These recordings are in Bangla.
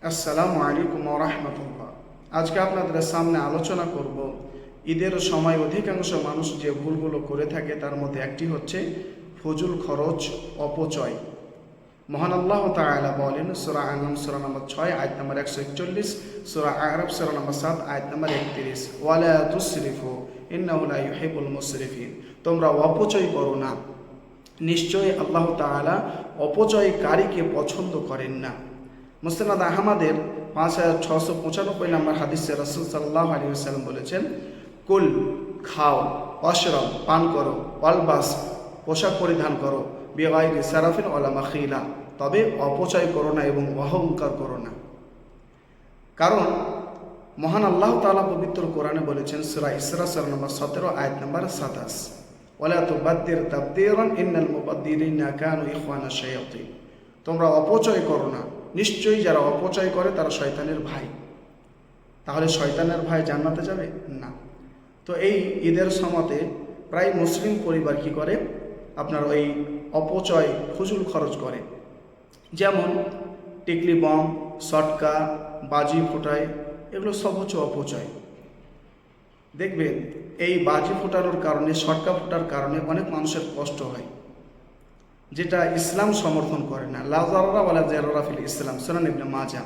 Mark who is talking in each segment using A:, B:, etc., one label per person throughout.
A: আসসালামু আলাইকুম ওয়া রাহমাতুল্লাহ। আজকে আপনাদের সামনে আলোচনা করব ঈদের সময় অধিকাংশ মানুষ যে ভুলগুলো করে থাকে তার মধ্যে একটি হচ্ছে ফজুল খরচ অপচয়। মহান আল্লাহ তাআলা বলেন সূরা আনআম সূরা নম্বর 6 আয়াত নম্বর 141, সূরা আ'রাফ সূরা নম্বর 7 আয়াত নম্বর 31, ওয়ালা তুসরিফু ইন্নাহু লা ইউহিব্বুল মুসরিফিন। তোমরা অপচয় করো না, নিশ্চয়ই আল্লাহ তাআলা অপচয়কারীকে পছন্দ করেন না। মুসনাদ আহমদের 5695 নম্বর হাদিসে রাসূল সাল্লাল্লাহু আলাইহি ওয়াসাল্লাম বলেছেন, কুল খাও, অশরব পান করো, ওয়ালবাস পোশাক পরিধান করো, বিগাইরি সারাফিন ওয়ালা মাখিলা তবে অপচয় করো না এবং অহংকার করো না। কারণ মহান আল্লাহ তাআলা পবিত্র কোরআনে বলেছেন সূরা ইসরা সূরা নম্বর 17 আয়াত নম্বর 27, ওয়ালা তুবাদ্দির তাবদীরান ইন্নাল মুবাদ্দিরিনা কানু ইখওয়ানা শায়াতিন। তোমরা অপচয় করো না, নিশ্চয়ই যারা অপচয় করে তারা শয়তানের ভাই। তাহলে শয়তানের ভাই জান্নাতে যাবে না। তো এই ঈদের সময়তে প্রায় মুসলিম পরিবার কি করে, আপনার ওই অপচয় ফজুল খরচ করে। যেমন টিকলি বম, সটকা, বাজি ফোটায়, এগুলো সব হচ্ছে অপচয়। দেখবেন এই বাজি ফোটানোর কারণে, সটকা ফোটার কারণে অনেক মানুষের কষ্ট হয়, যেটা ইসলাম সমর্থন করে না। লা যারারা ওয়ালা যারারা ফিল ইসলাম, সুনান ইবনে মাজাহ,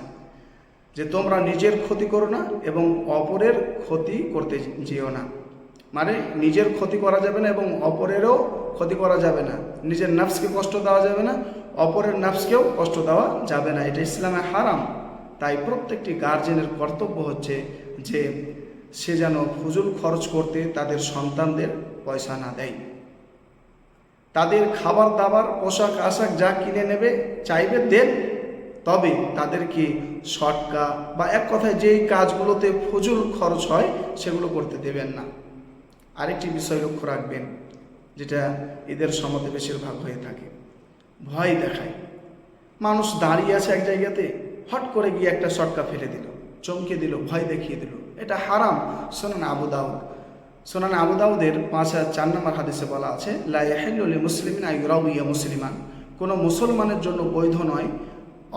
A: যে তোমরা নিজের ক্ষতি করো না এবং অপরের ক্ষতি করতে যেও না। মানে নিজের ক্ষতি করা যাবে না এবং অপরেরও ক্ষতি করা যাবে না। নিজের নাফসকে কষ্ট দেওয়া যাবে না, অপরের নাফসকেও কষ্ট দেওয়া যাবে না। এটা ইসলামে হারাম। তাই প্রত্যেকটি গার্জেনের কর্তব্য হচ্ছে যে সে যেন ফজুল খরচ করতে তাদের সন্তানদের পয়সা না দেয়। তাদের খাবার দাবার, পোশাক আশাক যা কিনে নেবে চাইবে দেন, তবে তাদেরকে সটকা বা এক কথায় যেই কাজগুলোতে ফজুল খরচ হয় সেগুলো করতে দেবেন না। আরেকটি বিষয় লক্ষ্য রাখবেন, যেটা ঈদের সময়তে বেশিরভাগ হয়ে থাকে, ভয় দেখায়। মানুষ দাঁড়িয়ে আছে এক জায়গাতে, হট করে গিয়ে একটা সটকা ফেলে দিল, চমকে দিল, ভয় দেখিয়ে দিল। এটা হারাম। সুনান আবু দাউদের 5004 নম্বর হাদিসে বলা আছে, লা ইয়াহিল্লু লিল মুসলিমিন আন ইউরাউইয়া মুসলিমান। কোনো মুসলমানের জন্য বৈধ নয়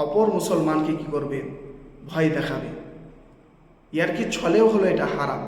A: অপর মুসলমানকে কি করবে, ভয় দেখাবে। ইয়ার কি ছলেও হলো এটা হারাম।